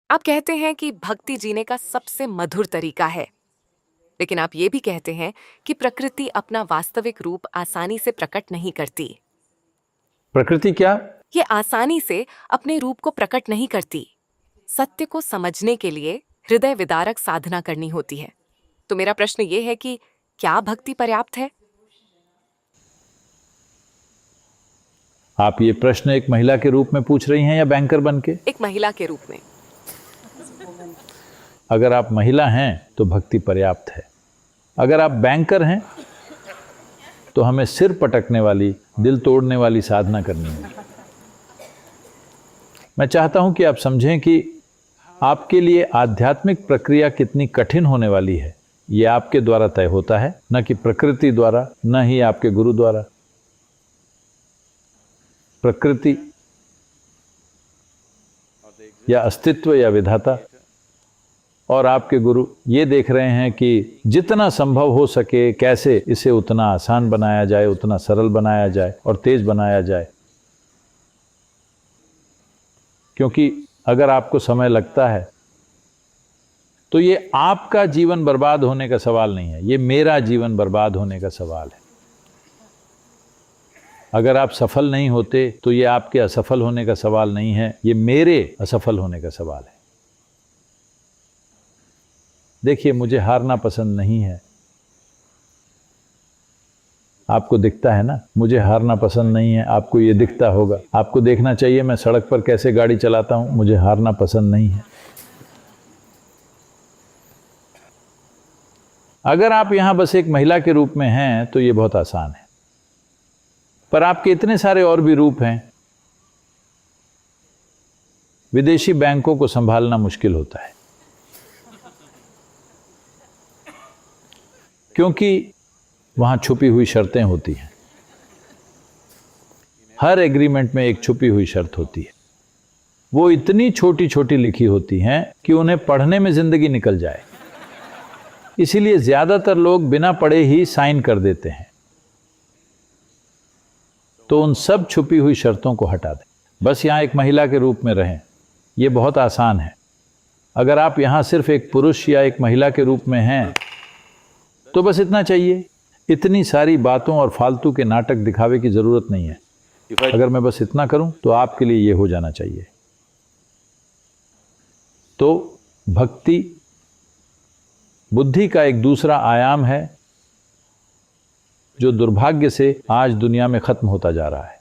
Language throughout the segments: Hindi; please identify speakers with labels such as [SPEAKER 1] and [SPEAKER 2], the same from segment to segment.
[SPEAKER 1] आप कहते हैं कि भक्ति जीने का सबसे मधुर तरीका है, लेकिन आप ये भी कहते हैं कि प्रकृति अपना वास्तविक रूप आसानी से प्रकट नहीं करती।
[SPEAKER 2] प्रकृति क्या?
[SPEAKER 1] ये आसानी से अपने रूप को प्रकट नहीं करती। सत्य को समझने के लिए हृदय विदारक साधना करनी होती है। तो मेरा प्रश्न ये है कि क्या भक्ति पर्याप्त है?
[SPEAKER 2] आप ये प्रश्न एक महिला के रूप में पूछ रही हैं या बैंकर बन के?
[SPEAKER 1] एक महिला के रूप में।
[SPEAKER 2] अगर आप महिला हैं तो भक्ति पर्याप्त है। अगर आप बैंकर हैं तो हमें सिर पटकने वाली, दिल तोड़ने वाली साधना करनी होगी। मैं चाहता हूं कि आप समझें कि आपके लिए आध्यात्मिक प्रक्रिया कितनी कठिन होने वाली है। ये आपके द्वारा तय होता है, न कि प्रकृति द्वारा, न ही आपके गुरु द्वारा। प्रकृति या अस्तित्व या विधाता और आपके गुरु ये देख रहे हैं कि जितना संभव हो सके कैसे इसे उतना आसान बनाया जाए, उतना सरल बनाया जाए और तेज बनाया जाए। क्योंकि अगर आपको समय लगता है तो ये आपका जीवन बर्बाद होने का सवाल नहीं है, ये मेरा जीवन बर्बाद होने का सवाल है। अगर आप सफल नहीं होते तो ये आपके असफल होने का सवाल नहीं है, ये मेरे असफल होने का सवाल है। देखिए, मुझे हारना पसंद नहीं है। आपको दिखता है ना, मुझे हारना पसंद नहीं है। आपको ये दिखता होगा, आपको देखना चाहिए मैं सड़क पर कैसे गाड़ी चलाता हूं। मुझे हारना पसंद नहीं है। अगर आप यहां बस एक महिला के रूप में हैं तो ये बहुत आसान है, पर आपके इतने सारे और भी रूप हैं। विदेशी बैंकों को संभालना मुश्किल होता है, क्योंकि वहां छुपी हुई शर्तें होती हैं। हर एग्रीमेंट में एक छुपी हुई शर्त होती है। वो इतनी छोटी छोटी लिखी होती हैं कि उन्हें पढ़ने में जिंदगी निकल जाए। इसीलिए ज्यादातर लोग बिना पढ़े ही साइन कर देते हैं। तो उन सब छुपी हुई शर्तों को हटा दें, बस यहां एक महिला के रूप में रहें। यह बहुत आसान है। अगर आप यहां सिर्फ एक पुरुष या एक महिला के रूप में हैं तो बस इतना चाहिए। इतनी सारी बातों और फालतू के नाटक दिखावे की जरूरत नहीं है। अगर मैं बस इतना करूं तो आपके लिए यह हो जाना चाहिए। तो भक्ति बुद्धि का एक दूसरा आयाम है जो दुर्भाग्य से आज दुनिया में खत्म होता जा रहा है।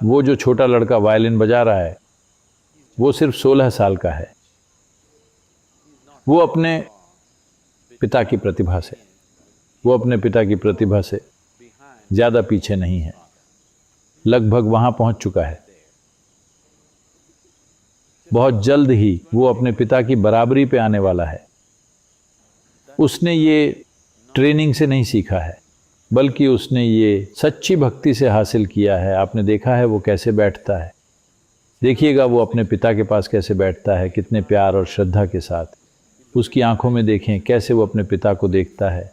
[SPEAKER 2] वो जो छोटा लड़का वायलिन बजा रहा है वो सिर्फ 16 साल का है। वो अपने पिता की प्रतिभा से ज्यादा पीछे नहीं है, लगभग वहां पहुंच चुका है। बहुत जल्द ही वो अपने पिता की बराबरी पे आने वाला है। उसने ये ट्रेनिंग से नहीं सीखा है, बल्कि उसने ये सच्ची भक्ति से हासिल किया है। आपने देखा है वो कैसे बैठता है। देखिएगा वो अपने पिता के पास कैसे बैठता है, कितने प्यार और श्रद्धा के साथ। उसकी आंखों में देखें कैसे वो अपने पिता को देखता है,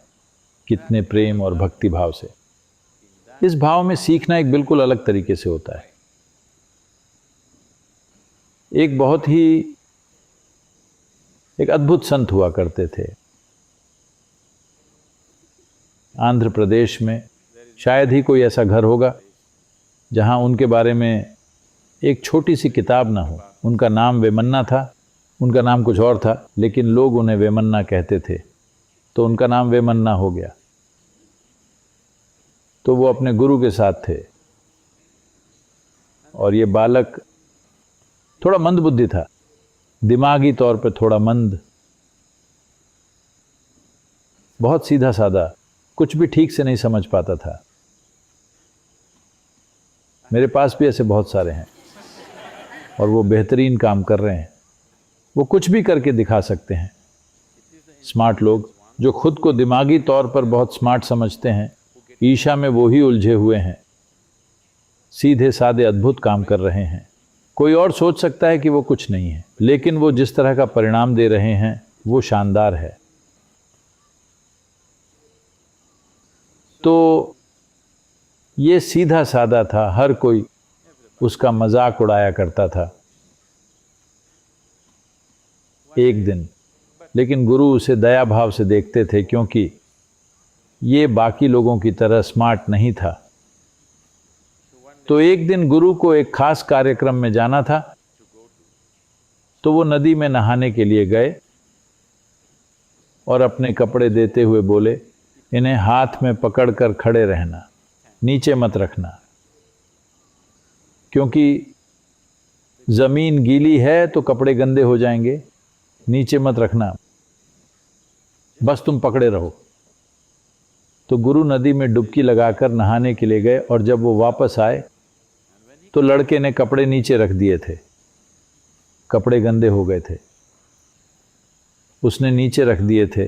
[SPEAKER 2] कितने प्रेम और भक्ति भाव से। इस भाव में सीखना एक बिल्कुल अलग तरीके से होता है। एक अद्भुत संत हुआ करते थे आंध्र प्रदेश में। शायद ही कोई ऐसा घर होगा जहां उनके बारे में एक छोटी सी किताब ना हो। उनका नाम वेमन्ना था। उनका नाम कुछ और था, लेकिन लोग उन्हें वेमन्ना कहते थे, तो उनका नाम वेमन्ना हो गया। तो वो अपने गुरु के साथ थे और ये बालक थोड़ा मंद बुद्धि था, दिमागी तौर पे थोड़ा मंद, बहुत सीधा साधा, कुछ भी ठीक से नहीं समझ पाता था। मेरे पास भी ऐसे बहुत सारे हैं और वो बेहतरीन काम कर रहे हैं। वो कुछ भी करके दिखा सकते हैं। स्मार्ट लोग जो खुद को दिमागी तौर पर बहुत स्मार्ट समझते हैं, ईर्ष्या में वो ही उलझे हुए हैं। सीधे साधे अद्भुत काम कर रहे हैं। कोई और सोच सकता है कि वो कुछ नहीं है, लेकिन वो जिस तरह का परिणाम दे रहे हैं वो शानदार है। तो ये सीधा साधा था। हर कोई उसका मजाक उड़ाया करता था। एक दिन लेकिन गुरु उसे दया भाव से देखते थे, क्योंकि ये बाकी लोगों की तरह स्मार्ट नहीं था। तो एक दिन गुरु को एक खास कार्यक्रम में जाना था, तो वो नदी में नहाने के लिए गए और अपने कपड़े देते हुए बोले, इन्हें हाथ में पकड़कर खड़े रहना, नीचे मत रखना, क्योंकि जमीन गीली है तो कपड़े गंदे हो जाएंगे। नीचे मत रखना, बस तुम पकड़े रहो। तो गुरु नदी में डुबकी लगाकर नहाने के लिए गए, और जब वो वापस आए तो लड़के ने कपड़े नीचे रख दिए थे, कपड़े गंदे हो गए थे। उसने नीचे रख दिए थे,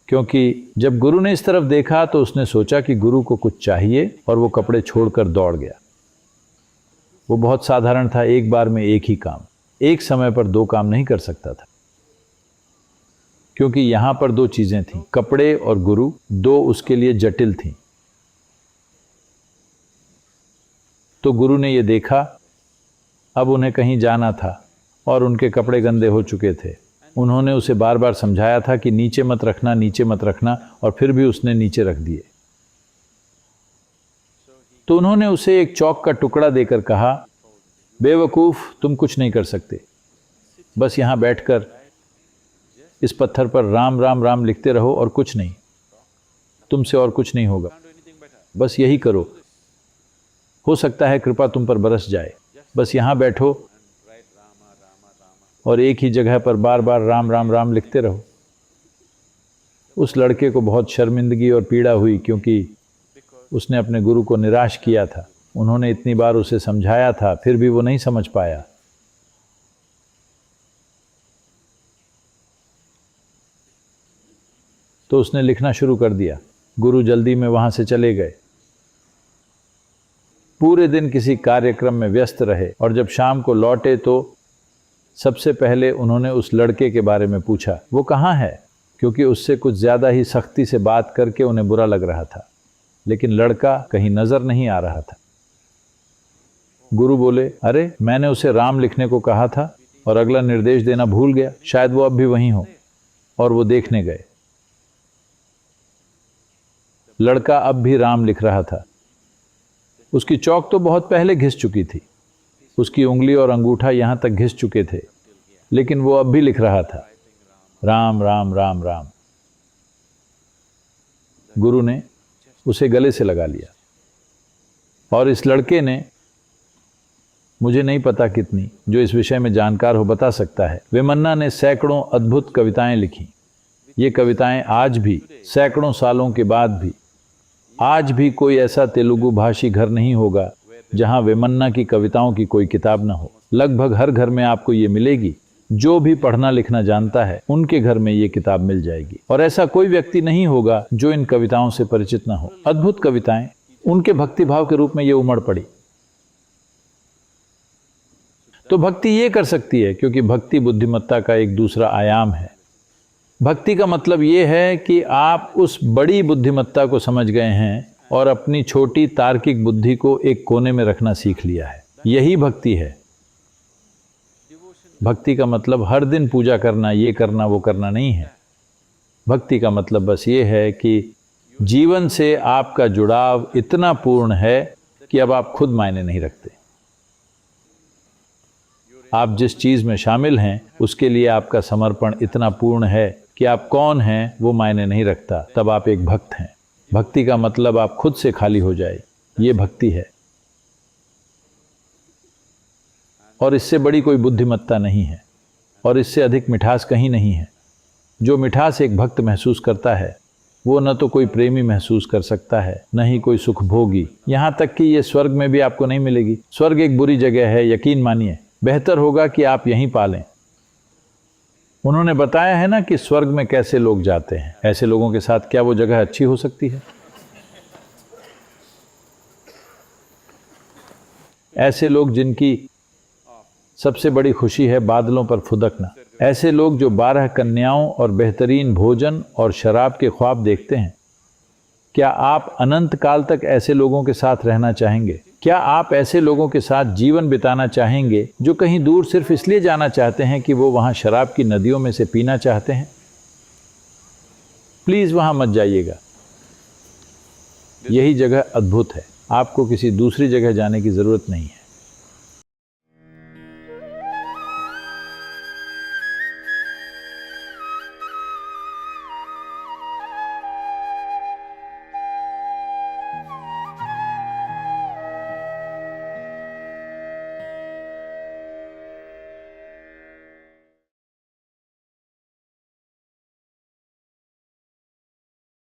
[SPEAKER 2] क्योंकि जब गुरु ने इस तरफ देखा तो उसने सोचा कि गुरु को कुछ चाहिए, और वो कपड़े छोड़कर दौड़ गया। वो बहुत साधारण था, एक बार में एक ही काम, एक समय पर दो काम नहीं कर सकता था, क्योंकि यहां पर दो चीजें थीं, कपड़े और गुरु, दो उसके लिए जटिल थीं। तो गुरु ने ये देखा, अब उन्हें कहीं जाना था और उनके कपड़े गंदे हो चुके थे। उन्होंने उसे बार बार समझाया था कि नीचे मत रखना, नीचे मत रखना, और फिर भी उसने नीचे रख दिए। तो उन्होंने उसे एक चौक का टुकड़ा देकर कहा, बेवकूफ़, तुम कुछ नहीं कर सकते, बस यहाँ बैठकर इस पत्थर पर राम राम राम लिखते रहो और कुछ नहीं, तुमसे और कुछ नहीं होगा, बस यही करो, हो सकता है कृपा तुम पर बरस जाए। बस यहाँ बैठो और एक ही जगह पर बार बार राम राम राम लिखते रहो। उस लड़के को बहुत शर्मिंदगी और पीड़ा हुई, क्योंकि उसने अपने गुरु को निराश किया था। उन्होंने इतनी बार उसे समझाया था, फिर भी वो नहीं समझ पाया। तो उसने लिखना शुरू कर दिया। गुरु जल्दी में वहां से चले गए। पूरे दिन किसी कार्यक्रम में व्यस्त रहे, और जब शाम को लौटे तो सबसे पहले उन्होंने उस लड़के के बारे में पूछा, वो कहाँ है, क्योंकि उससे कुछ ज़्यादा ही सख्ती से बात करके उन्हें बुरा लग रहा था। लेकिन लड़का कहीं नज़र नहीं आ रहा था। गुरु बोले, अरे मैंने उसे राम लिखने को कहा था और अगला निर्देश देना भूल गया, शायद वो अब भी वहीं हो। और वो देखने गए। लड़का अब भी राम लिख रहा था। उसकी चौक तो बहुत पहले घिस चुकी थी, उसकी उंगली और अंगूठा यहाँ तक घिस चुके थे, लेकिन वो अब भी लिख रहा था, राम राम राम राम। गुरु ने उसे गले से लगा लिया, और इस लड़के ने, मुझे नहीं पता कितनी, जो इस विषय में जानकार हो बता सकता है, वेमन्ना ने सैकड़ों अद्भुत कविताएं लिखी। ये कविताएं आज भी, सैकड़ों सालों के बाद भी, आज भी कोई ऐसा तेलुगु भाषी घर नहीं होगा जहां वेमन्ना की कविताओं की कोई किताब न हो। लगभग हर घर में आपको ये मिलेगी। जो भी पढ़ना लिखना जानता है, उनके घर में ये किताब मिल जाएगी। और ऐसा कोई व्यक्ति नहीं होगा जो इन कविताओं से परिचित न हो। अद्भुत कविताएं, उनके भक्तिभाव के रूप में ये उमड़ पड़ी। तो भक्ति ये कर सकती है, क्योंकि भक्ति बुद्धिमत्ता का एक दूसरा आयाम है। भक्ति का मतलब ये है कि आप उस बड़ी बुद्धिमत्ता को समझ गए हैं और अपनी छोटी तार्किक बुद्धि को एक कोने में रखना सीख लिया है। यही भक्ति है। भक्ति का मतलब हर दिन पूजा करना, ये करना, वो करना नहीं है। भक्ति का मतलब बस ये है कि जीवन से आपका जुड़ाव इतना पूर्ण है कि अब आप खुद मायने नहीं रखते। आप जिस चीज़ में शामिल हैं उसके लिए आपका समर्पण इतना पूर्ण है कि आप कौन हैं वो मायने नहीं रखता। तब आप एक भक्त हैं। भक्ति का मतलब आप खुद से खाली हो जाए, ये भक्ति है। और इससे बड़ी कोई बुद्धिमत्ता नहीं है, और इससे अधिक मिठास कहीं नहीं है। जो मिठास एक भक्त महसूस करता है, वो न तो कोई प्रेमी महसूस कर सकता है, न ही कोई सुखभोगी। यहाँ तक कि ये स्वर्ग में भी आपको नहीं मिलेगी। स्वर्ग एक बुरी जगह है, यकीन मानिए। बेहतर होगा कि आप यहीं पालें। उन्होंने बताया है ना कि स्वर्ग में कैसे लोग जाते हैं। ऐसे लोगों के साथ क्या वो जगह अच्छी हो सकती है? ऐसे लोग जिनकी सबसे बड़ी खुशी है बादलों पर फुदकना। ऐसे लोग जो 12 कन्याओं और बेहतरीन भोजन और शराब के ख्वाब देखते हैं। क्या आप अनंत काल तक ऐसे लोगों के साथ रहना चाहेंगे? क्या आप ऐसे लोगों के साथ जीवन बिताना चाहेंगे जो कहीं दूर सिर्फ इसलिए जाना चाहते हैं कि वो वहां शराब की नदियों में से पीना चाहते हैं? प्लीज वहां मत जाइएगा। यही जगह अद्भुत है, आपको किसी दूसरी जगह जाने की जरूरत नहीं है।